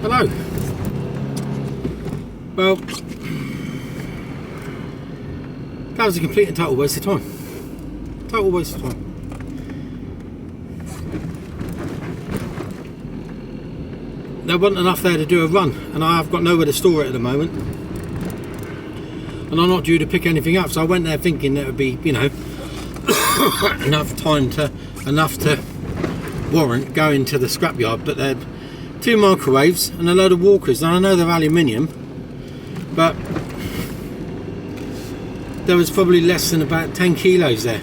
Hello. Well, that was a complete and total waste of time. Total waste of time. There wasn't enough there to do a run, and I have got nowhere to store it at the moment. And I'm not due to pick anything up, so I went there thinking there would be, you know, enough to warrant going to the scrapyard. But there are 2 microwaves and a load of walkers, and I know they're aluminium, but there was probably less than about 10 kilos there,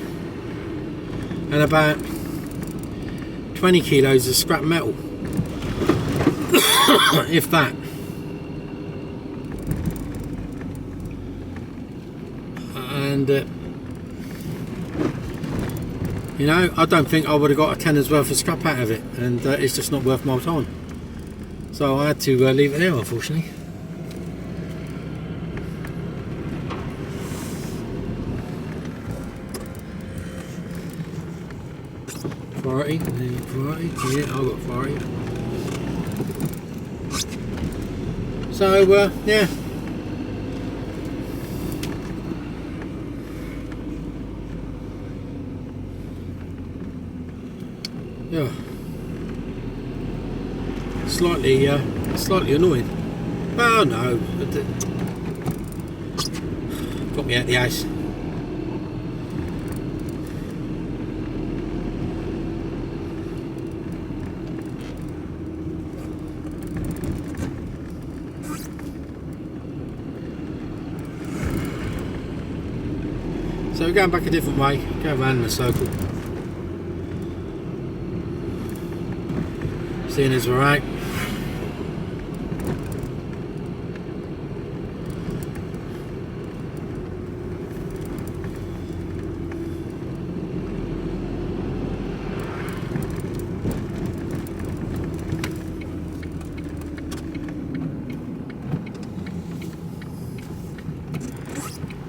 and about 20 kilos of scrap metal, if that. And you know, I don't think I would have got a tenner's worth of scrap out of it, and it's just not worth my time. So I had to leave it there, unfortunately. Priority, yeah, I've got priority. So yeah. Yeah, slightly annoying. Oh no, got me out the house. So we're going back a different way, go around in a circle. Seeing as we're out.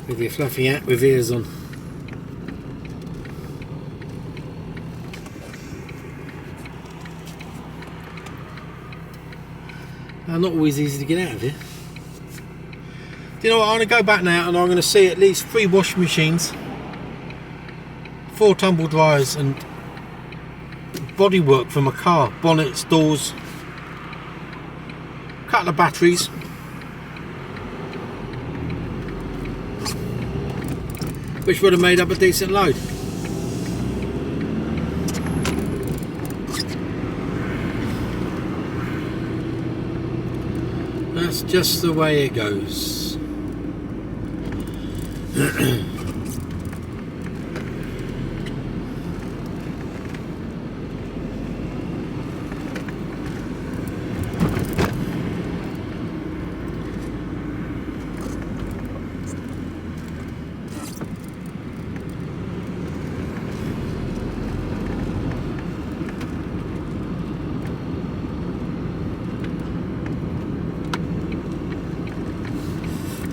With your fluffy hat with ears on. Not always easy to get out of here. Do you know what? I'm going to go back now and I'm going to see at least 3 washing machines, 4 tumble dryers, and bodywork from a car, bonnets, doors, a couple of batteries, which would have made up a decent load. That's just the way it goes.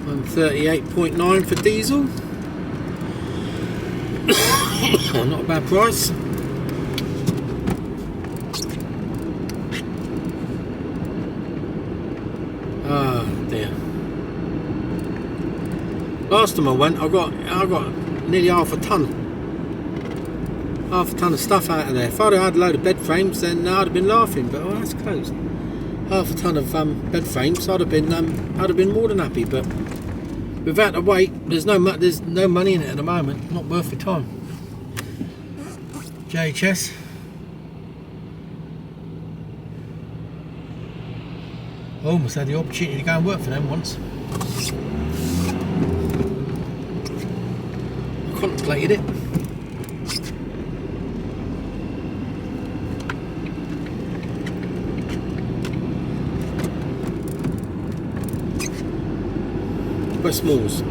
I'm 38.9 for diesel. Not a bad price. Ah dear. Last time I went, I got nearly half a ton of stuff out of there. If I'd have had a load of bed frames, then I'd have been laughing. But oh, that's closed. Half a ton of bed frames, I'd have been more than happy. But without the weight, there's no money in it at the moment. Not worth the time. JHS. I almost had the opportunity to go and work for them once. I contemplated it. West Malls.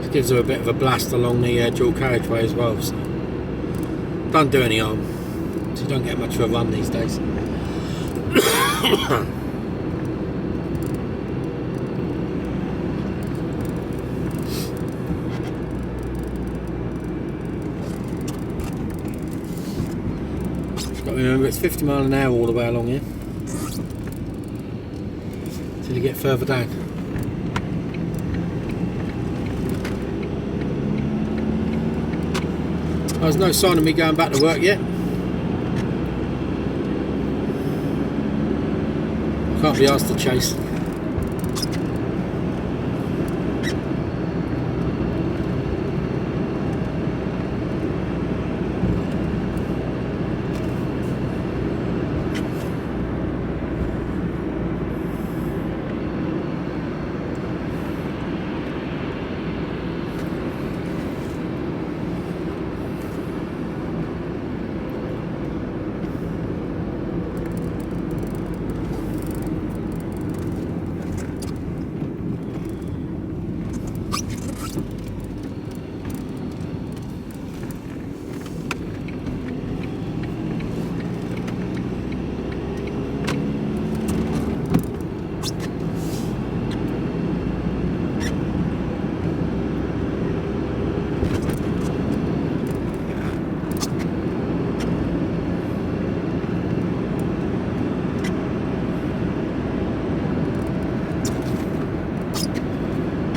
It gives her a bit of a blast along the dual carriageway as well, so don't do any harm. So you don't get much of a run these days. remember it's 50 mile an hour all the way along here. Till you get further down. There's no sign of me going back to work yet. Can't be asked to chase.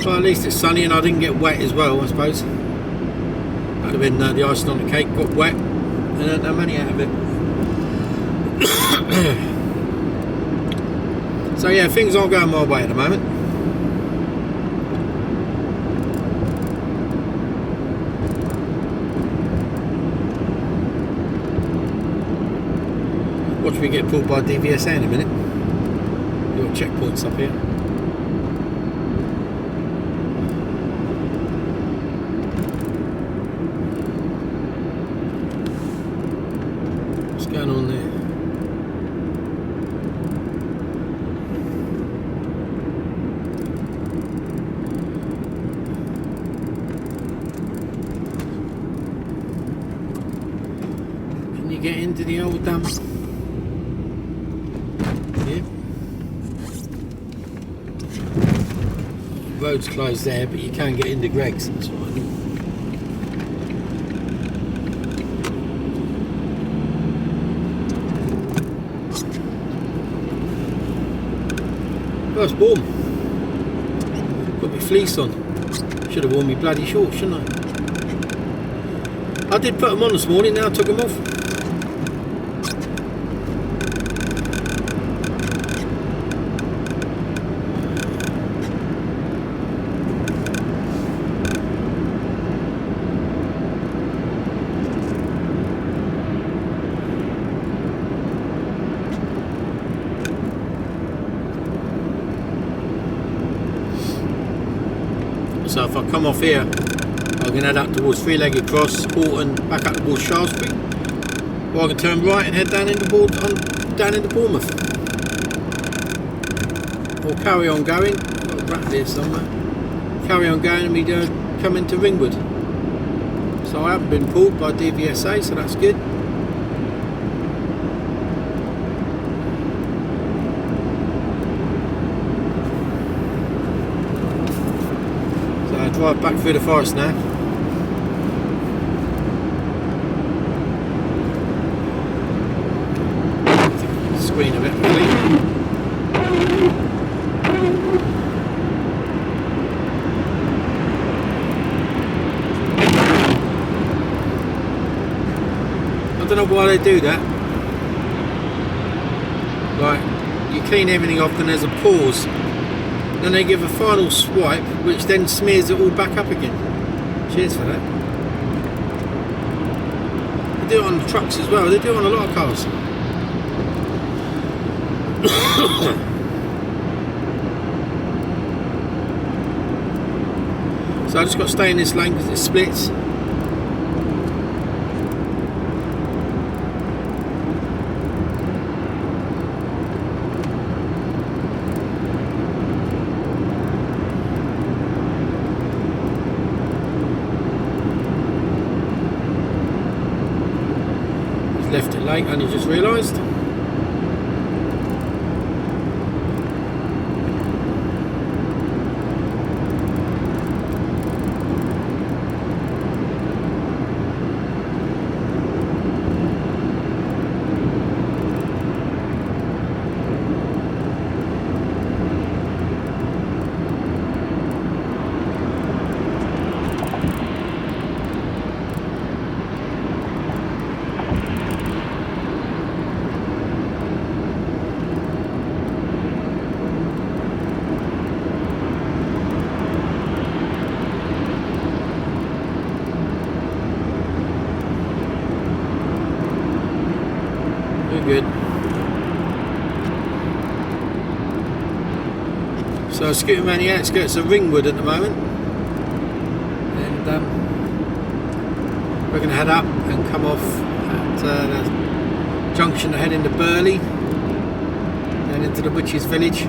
Well, at least it's sunny and I didn't get wet as well, I suppose. That'd have been the icing on the cake, got wet and earned no money out of it. So yeah, things aren't going my way at the moment. Watch me get pulled by DVSA in a minute. Your checkpoints up here. Going on there. Can you get into the old dam? Yeah. Road's closed there, but you can get into Greg's. That's what I think. First warm. Got my fleece on. Should have worn my bloody shorts, shouldn't I? I did put them on this morning, now I took them off. So if I come off here, I can head up towards Three-Legged Cross, Horton, back up towards Shaftesbury, or I can turn right and head down into Bournemouth, or carry on going. I've got a rat there somewhere. Carry on going and we come into Ringwood. So I haven't been pulled by DVSA, so that's good. Drive back through the forest now. Screen a bit really. I don't know why they do that. Like, you clean everything off and there's a pause. Then they give a final swipe, which then smears it all back up again. Cheers for that. They do it on the trucks as well. They do it on a lot of cars. So I just got to stay in this lane because it splits. Left it late, only just realised. So I'm scooting around the outskirts of Ringwood at the moment, and we're going to head up and come off at the junction to head into Burley and into the Witches Village.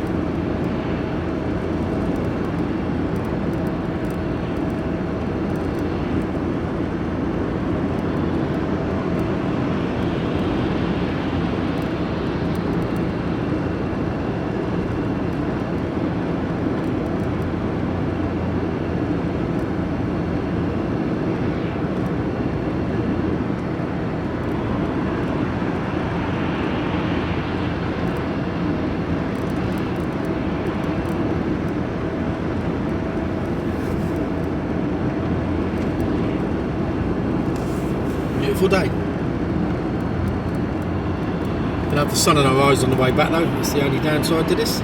Beautiful day. We'll have the sun in our eyes on the way back though, that's the only downside to this.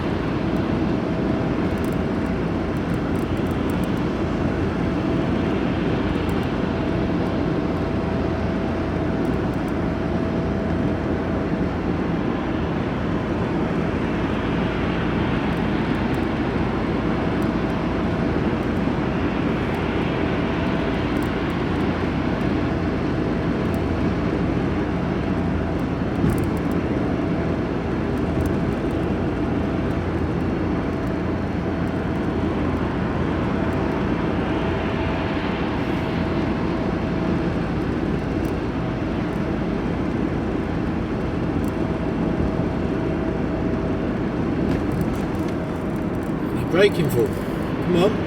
Braking for? Come on.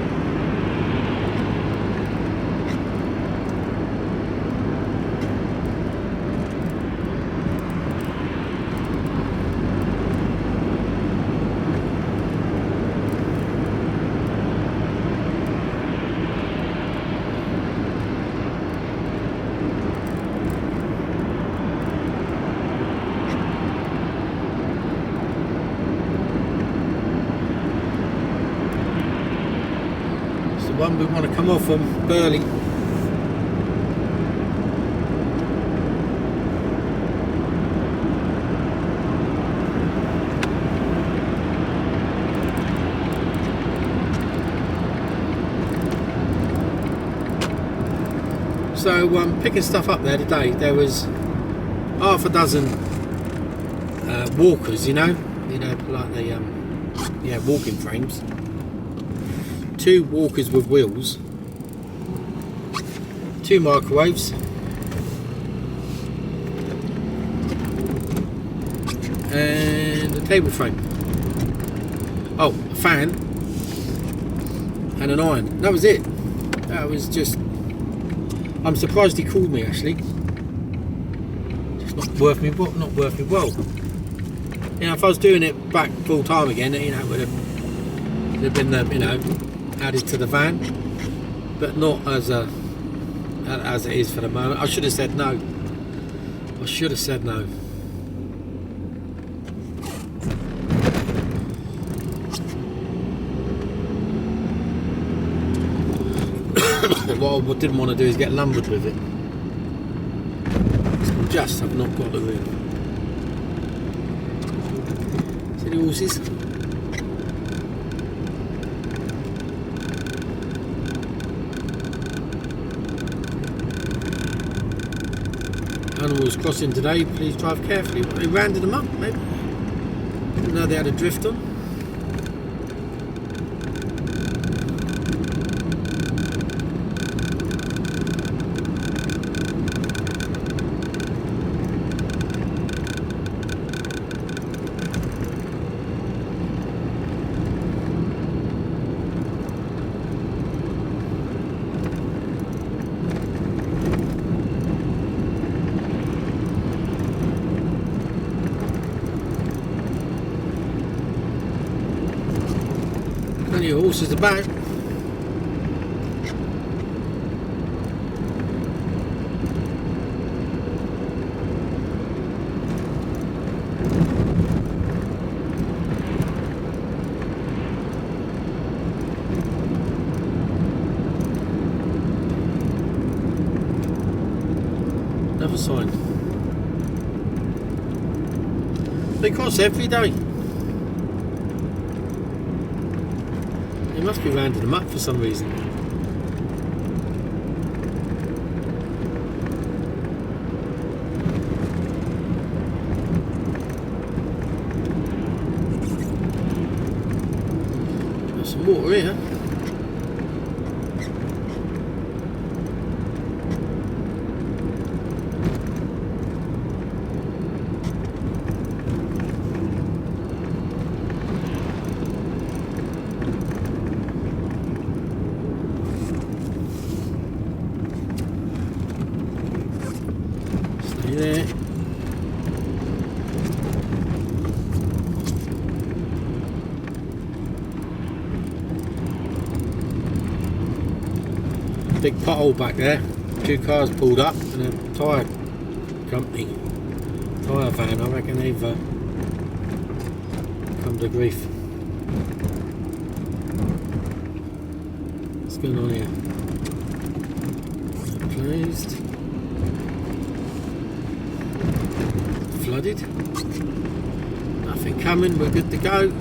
One we want to come off from Burley. So picking stuff up there today, there was half a dozen walkers, you know like the walking frames. 2 walkers with wheels, 2 microwaves, and a table frame. Oh, a fan and an iron. That was it. That was just. I'm surprised he called me actually. Just not worth me well. You know, if I was doing it back full time again, you know, it would have been the added to the van, but not as it is for the moment. I should have said no. What I didn't want to do is get lumbered with it. Just have not got the room. See the horses? Animals crossing today, please drive carefully. They rounded them up, maybe. Didn't know they had a drift on. Plenty of horses about. Another sign. They cross every day. He must be rounding them up for some reason. There's some water here. There. Big pothole back there. 2 cars pulled up and a tyre company, tyre van. I reckon they've come to grief. What's going on here? Closed. Flooded. Nothing coming, we're good to go.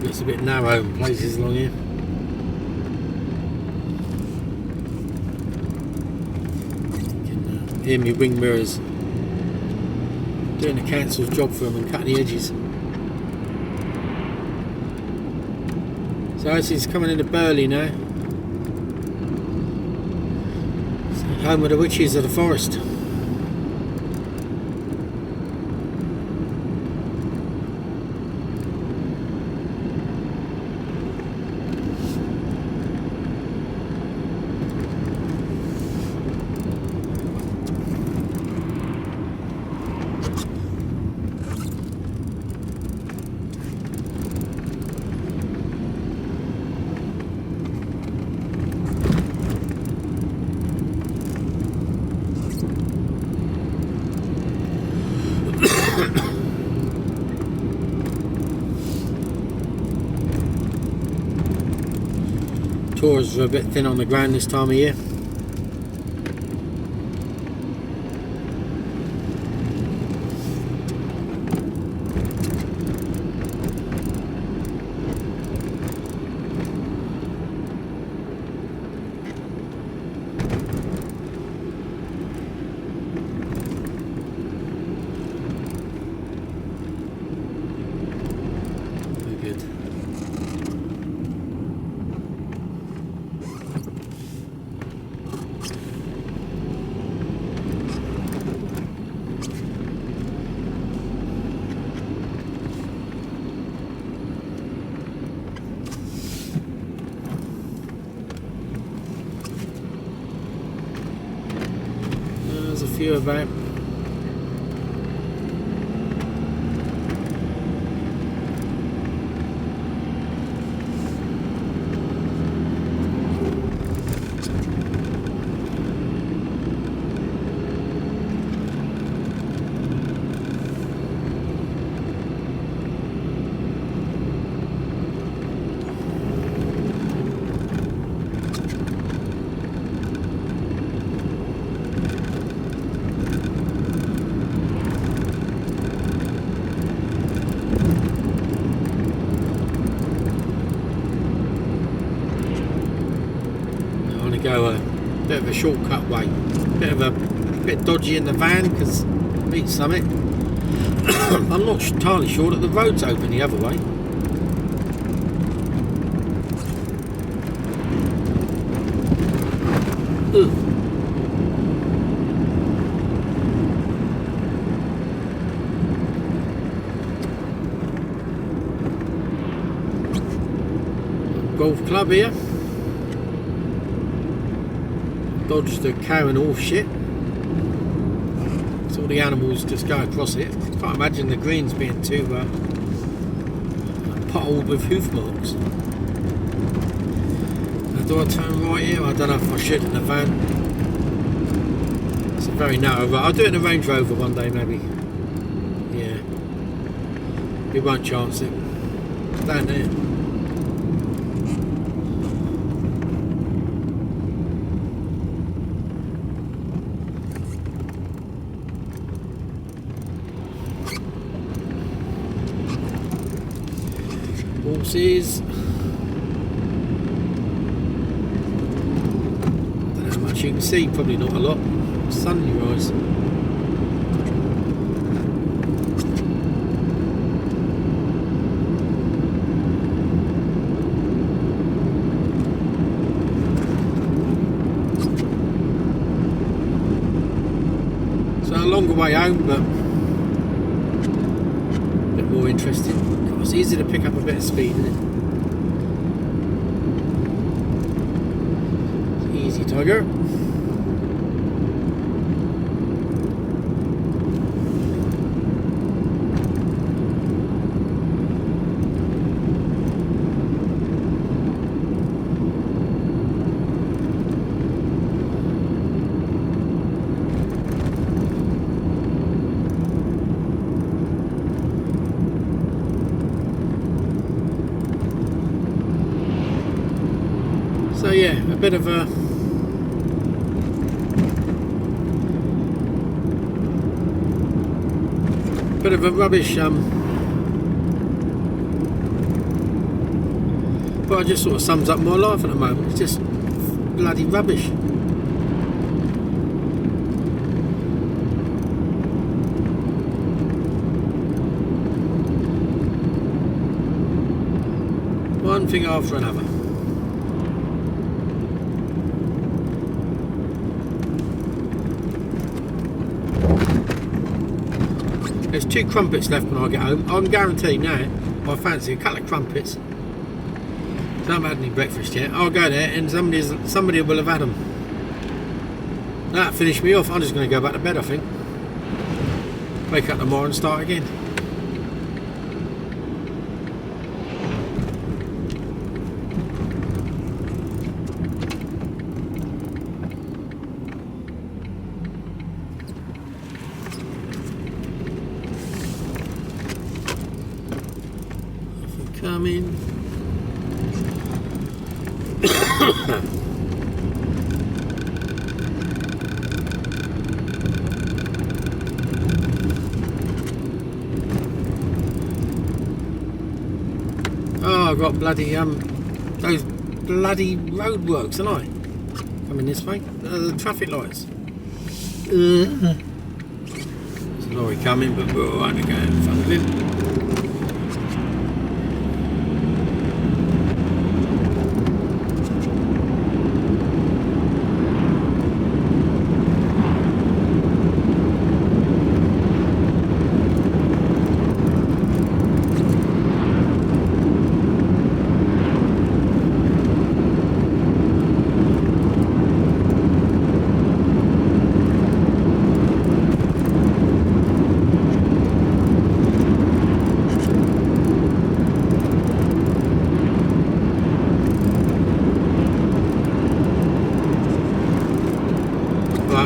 It's a bit narrow in places along here. You can hear me wing mirrors doing the council's job for them and cutting the edges. So this is coming into Burley now. It's home of the witches of the forest. Tours are a bit thin on the ground this time of year. There's a few about. Go a bit of a shortcut way, bit dodgy in the van because meet Summit. I'm not entirely sure that the road's open the other way. Ugh. Golf club here. Dodged the cow and horse shit. So all the animals just go across it. Can't imagine the greens being too potholed with hoof marks. Now, do I turn right here? I don't know if I should in the van. It's a very narrow road. I'll do it in a Range Rover one day maybe. Yeah. We won't chance it. Down there. Horses. I don't know how much you can see, probably not a lot. Sun in your eyes. So a longer way home, but a bit more interesting. It's easy to pick up a bit of speed, isn't it? It's easy, Tiger. So yeah, a bit of a rubbish but it just sort of sums up my life at the moment. It's just bloody rubbish. One thing after another. There's 2 crumpets left when I get home. I'm guaranteed now I fancy a couple of crumpets. So I haven't had any breakfast yet. I'll go there and somebody will have had them. That'll finish me off. I'm just going to go back to bed, I think. Wake up tomorrow and start again. Coming. Oh, I've got bloody those bloody roadworks, haven't I? Coming this way. The traffic lights. There's a lorry coming, but we're alright to go in front of him.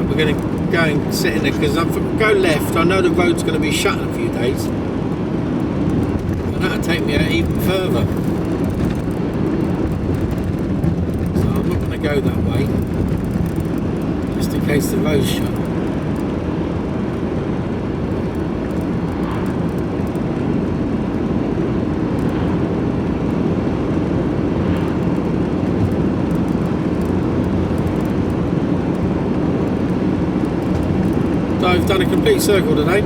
We're going to go and sit in there because if I go left, I know the road's going to be shut in a few days, and that'll take me out even further. So I'm not going to go that way, just in case the road's shut. So I've done a complete circle today.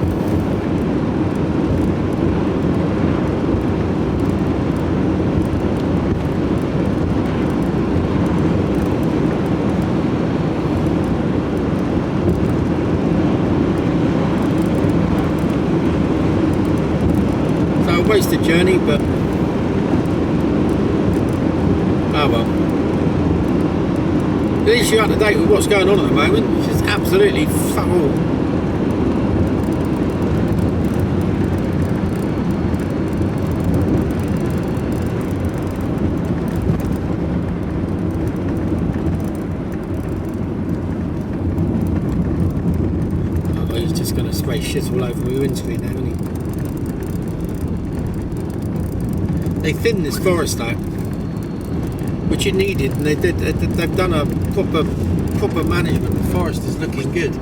So a wasted journey, but oh well. At least you're up to date with what's going on at the moment, which is absolutely fuck all. spray shit all over my windscreen now, isn't he? They thinned this forest out, which it needed, and they've done a proper management. The forest is looking good.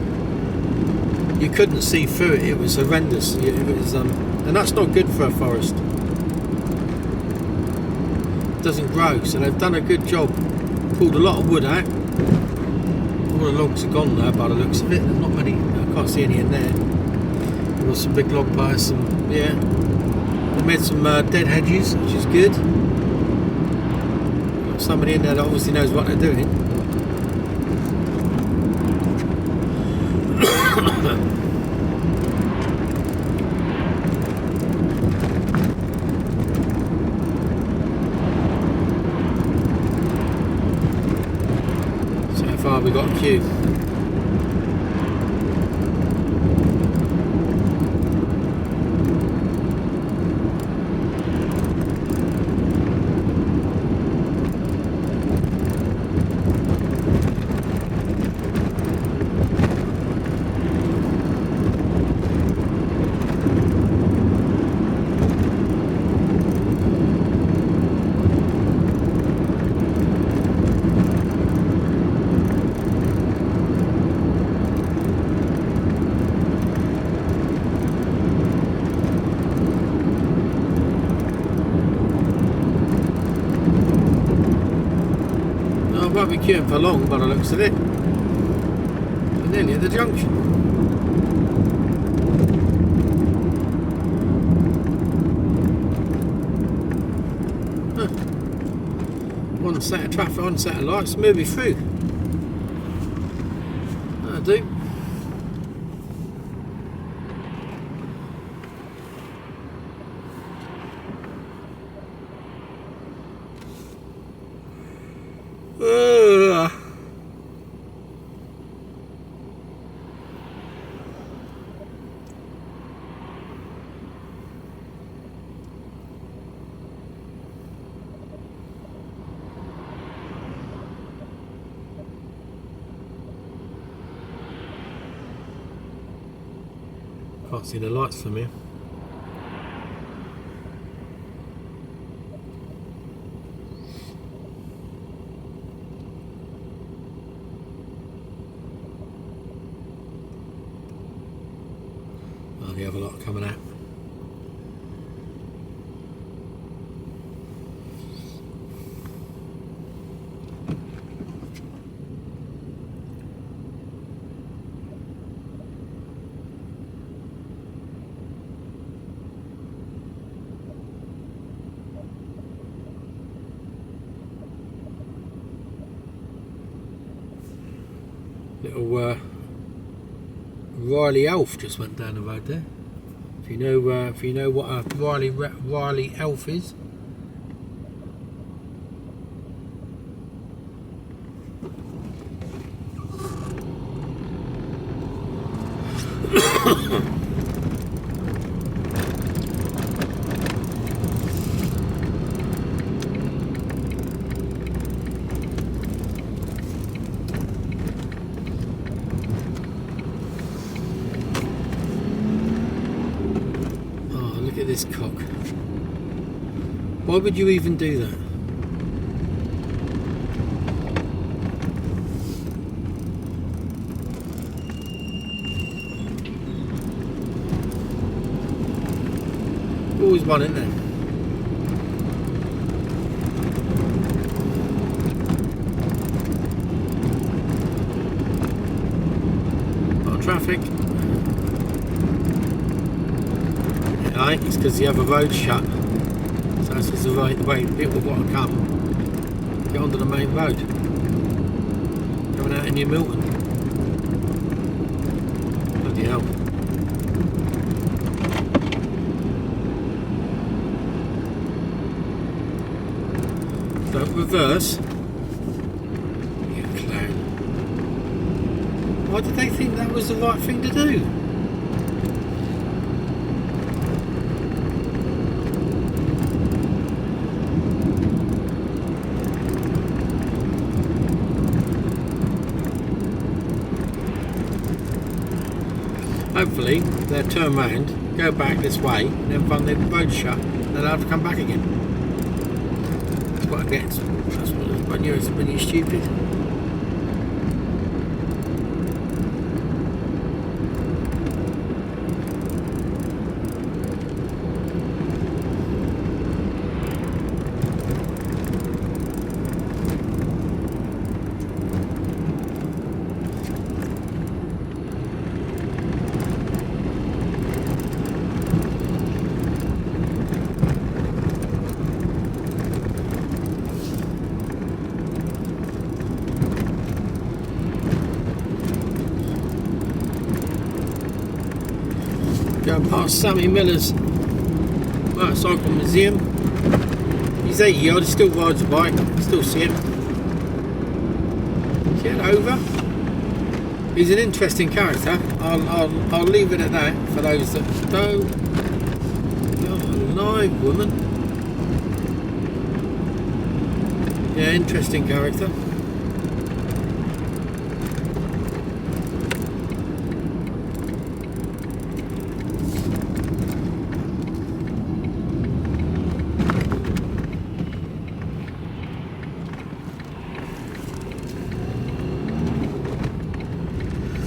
You couldn't see through it. It was horrendous. It was, and that's not good for a forest. It doesn't grow. So they've done a good job. Pulled a lot of wood out. All the logs are gone now by the looks of it. There's not many. I can't see any in there. There was some big log piles. Yeah. They made some dead hedges, which is good. Got somebody in there that obviously knows what they're doing. So far we got a queue. Won't be queuing for long by the looks of it. We're nearly at the junction. Huh. One set of traffic, one set of lights, move me through. That'll do. Can't see the lights from here. Oh, the other lot coming out. Little Riley elf just went down the road there. If you know what a Riley elf is. Look at this cock. Why would you even do that? Always one in there. Lot of traffic. Right, it's because the other road's shut. So this is the way people want to come. Get onto the main road. Coming out in New Milton. Bloody hell. Don't reverse. You clown. Why did they think that was the right thing to do? Hopefully they'll turn round, go back this way, and then find the road shut, and they'll have to come back again. That's what I get. That's what when you're stupid. Going past Sammy Miller's motorcycle museum. He's 80 odd, he still rides a bike, still see him. Get over. He's an interesting character. I'll leave it at that for those that don't. You're alive, woman. Yeah, interesting character.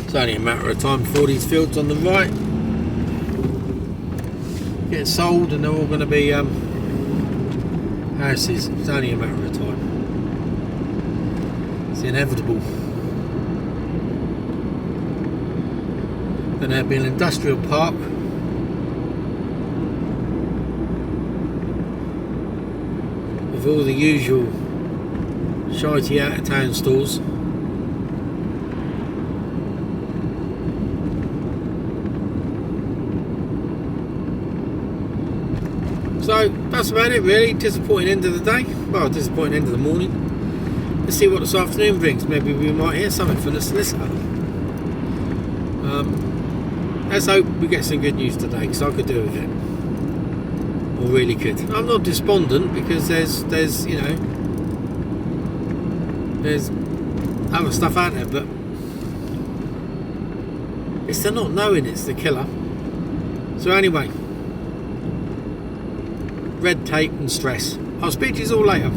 It's only a matter of time before these fields on the right get sold and they're all going to be houses. It's only a matter of time. It's inevitable. Then there'll be an industrial park with all the usual shitey out of town stores. So that's about it really. Disappointing end of the day. Well, disappointing end of the morning. Let's see what this afternoon brings. Maybe we might hear something from the solicitor. Let's hope we get some good news today, because I could do with it. Or really could. I'm not despondent because there's you know, there's other stuff out there, but it's the not knowing it's the killer. So anyway, red tape and stress. I'll speak to you all later.